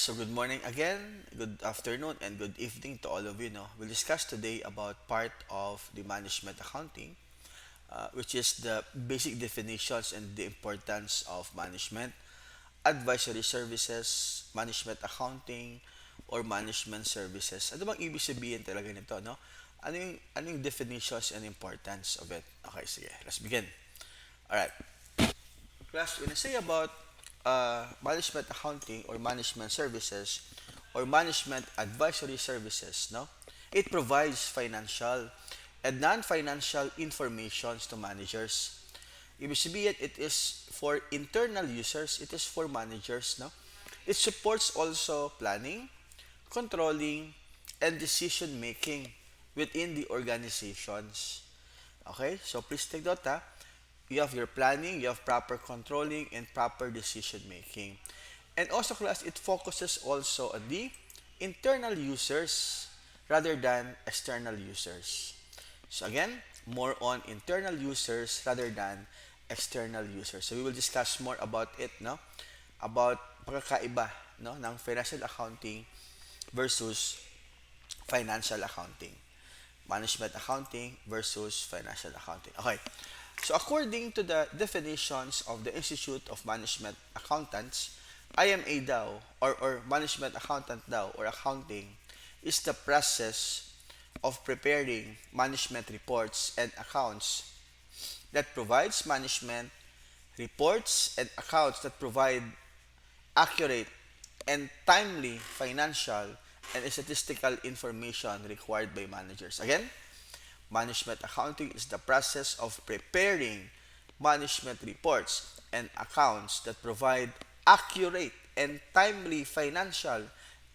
so good morning again, good afternoon, and good evening to all of you. No? We'll discuss today about part of the management accounting, which is the basic definitions and the importance of management, advisory services, management accounting, or management services. Ano bang ibig sabihin talaga nito, no? Ano yung definitions and importance of it? Okay, sige, let's begin. Alright, class, when I say about management accounting or management services or management advisory services, no, it provides financial and non-financial informations to managers. Ibig sabihin, it is for internal users, it is for managers, no. It supports also planning, controlling, and decision making within the organizations. Okay, so please take note, ha. You have your planning, you have proper controlling, and proper decision making. And also, class, it focuses also on the internal users rather than external users. So again, more on internal users rather than external users. So we will discuss more about it, no? About pagkakaiba, no, ng financial accounting versus financial accounting. Management accounting versus financial accounting. Okay. So according to the definitions of the Institute of Management Accountants, IMA daw or management accountant daw or accounting is the process of preparing management reports and accounts that provides management reports and accounts that provide accurate and timely financial and statistical information required by managers. Again, management accounting is the process of preparing management reports and accounts that provide accurate and timely financial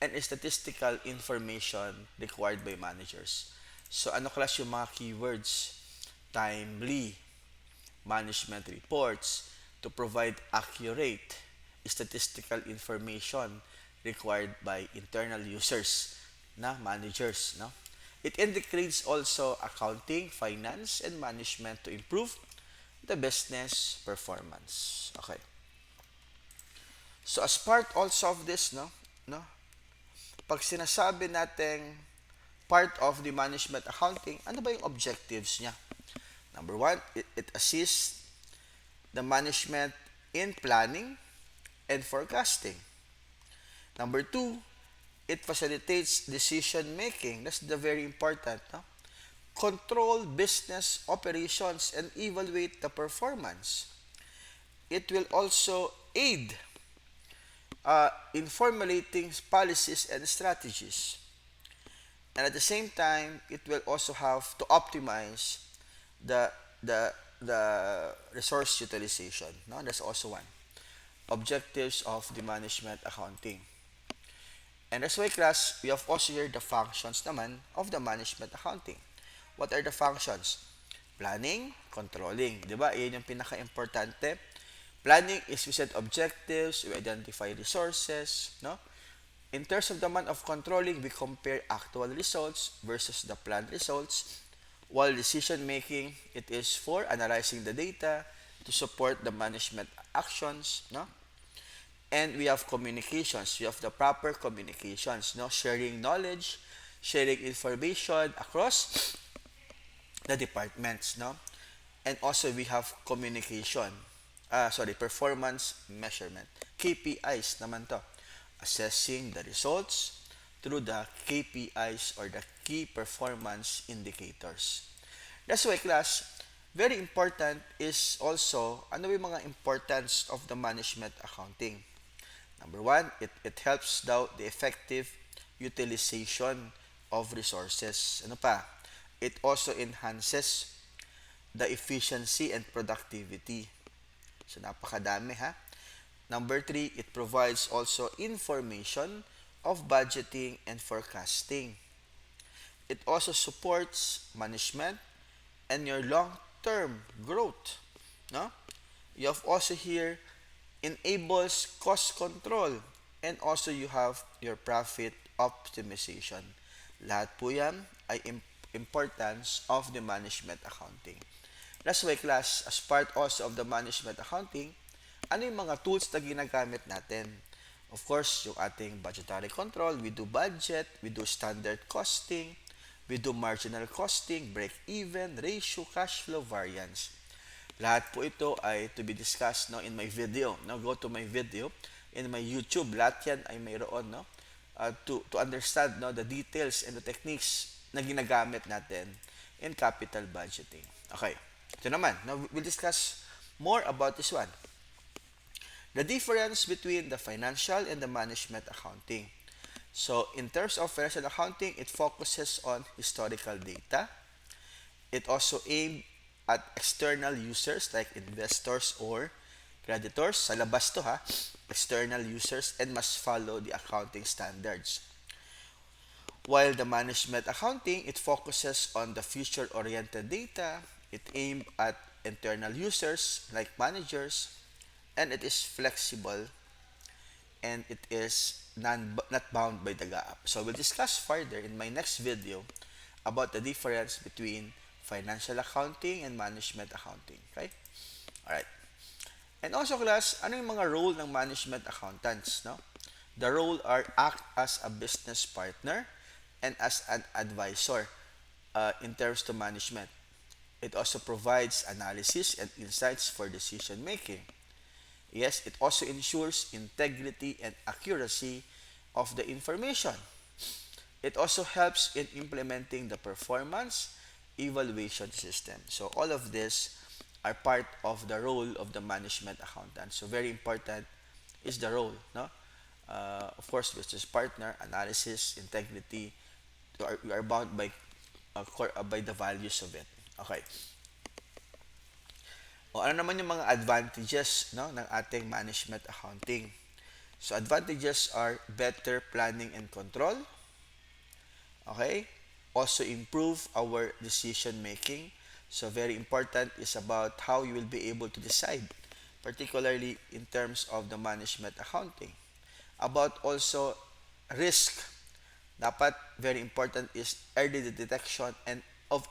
and statistical information required by managers. So ano class yung mga keywords? Timely management reports to provide accurate statistical information required by internal users na managers, no? It integrates also accounting, finance, and management to improve the business performance. Okay. So as part also of this, no, pag sinasabi natin part of the management accounting, ano ba yung objectives niya? Number one, it assists the management in planning and forecasting. Number two, it facilitates decision making. That's the very important. No? Control business operations and evaluate the performance. It will also aid in formulating policies and strategies. And at the same time, it will also have to optimize the the the resource utilization. No, that's also one objectives of the management accounting. And that's why, class, we have also here the functions naman of the management accounting. What are the functions? Planning, controlling. Di ba? Iyan yung pinaka-importante. Planning is we set objectives, we identify resources, no? In terms of the man of controlling, we compare actual results versus the planned results. While decision making, it is for analyzing the data to support the management actions, no? And we have communications. We have the proper communications, no? Sharing knowledge, sharing information across the departments, no? And also we have communication. Performance measurement. KPIs naman to. Assessing the results through the KPIs or the key performance indicators. That's why, class, very important is also ano yung mga importance of the management accounting. Number one, it helps daw the effective utilization of resources. Ano pa? It also enhances the efficiency and productivity. So, napakadami, ha? Number three, it provides also information of budgeting and forecasting. It also supports management and your long-term growth. No? You have also here enables cost control and also you have your profit optimization. Lahat po yan ay importance of the management accounting. That's why, class, as part also of the management accounting, ano yung mga tools na ginagamit natin? Of course, yung ating budgetary control, we do budget, we do standard costing, we do marginal costing, break-even, ratio, cash flow, variance. Lahat po ito ay to be discussed no, in my video. No? Go to my video in my YouTube. Lahat yan ay mayroon no? To understand no, the details and the techniques na ginagamit natin in capital budgeting. Okay. Ito naman. Now, we'll discuss more about this one. The difference between the financial and the management accounting. So, in terms of financial accounting, it focuses on historical data. It also aimed at external users like investors or creditors. Sa labas to ha, external users and must follow the accounting standards. While the management accounting, it focuses on the future-oriented data. It aimed at internal users like managers, and it is flexible, and it is not bound by the gap. So we'll discuss further in my next video about the difference between financial accounting and management accounting. Okay? Alright. And also class, ano yung mga role ng management accountants? No? The role are act as a business partner and as an advisor in terms to management. It also provides analysis and insights for decision making. Yes, it also ensures integrity and accuracy of the information. It also helps in implementing the performance evaluation system. So all of this are part of the role of the management accountant. So very important is the role, no? Of course, business partner, analysis, integrity. We are bound by the values of it. Okay. O ano naman yung mga advantages no, ng ating management accounting? So advantages are better planning and control. Okay? Also improve our decision making. So very important is about how you will be able to decide, particularly in terms of the management accounting. About also risk. Dapat very important is early detection and of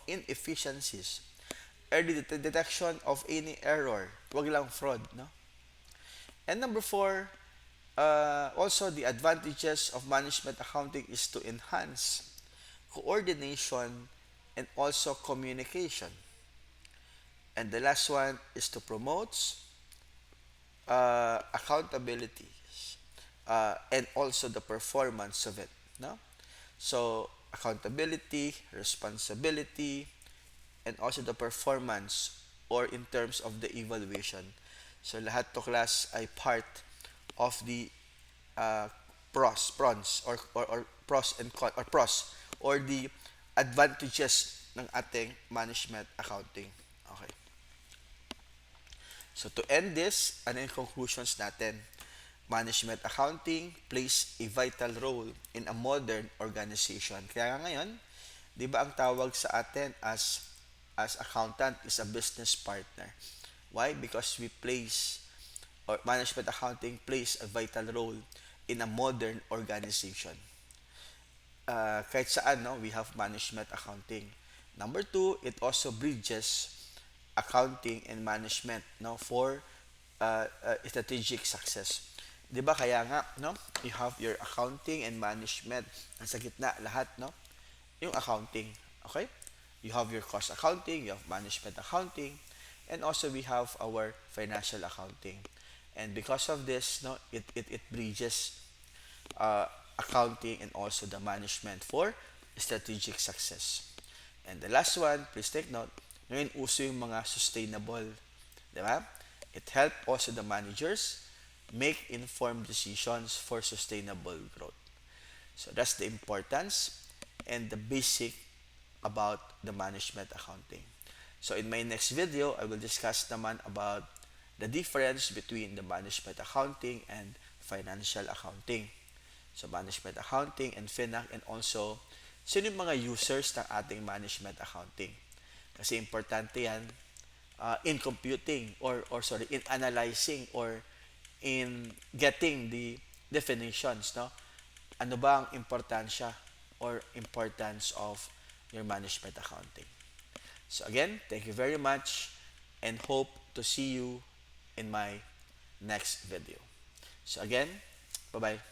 inefficiencies. Early detection of any error. Wag lang fraud, no? And number four, also the advantages of management accounting is to enhance coordination and also communication. And the last one is to promote accountability and also the performance of it. No? So, accountability, responsibility, and also the performance or in terms of the evaluation. So, lahat to class ay part of the uh, or pros and con or pros or the advantages ng ating management accounting. Okay. So to end this, ano yung conclusions natin? Management accounting plays a vital role in a modern organization. Kaya ngayon, 'di ba ang tawag sa atin as accountant is a business partner. Why? Because we place or management accounting plays a vital role in a modern organization. Kahit saan, no, we have management accounting. Number two, it also bridges accounting and management, no, for strategic success. 'Di ba kaya nga, no, you have your accounting and management, ang sa gitna lahat, no, yung accounting, okay? You have your cost accounting, you have management accounting, and also we have our financial accounting. And because of this, no, it bridges uh, accounting and also the management for strategic success. And the last one, please take note, ngayon uso yung mga sustainable. Di ba? It help also the managers make informed decisions for sustainable growth. So that's the importance and the basic about the management accounting. So in my next video, I will discuss naman about the difference between the management accounting and financial accounting. So management accounting and FINAC, and also sino yung mga users ng ating management accounting. Kasi importante yan in computing or sorry, in analyzing or in getting the definitions, no? Ano ba ang importansya or importance of your management accounting? So again, thank you very much and hope to see you in my next video. So again, Bye bye.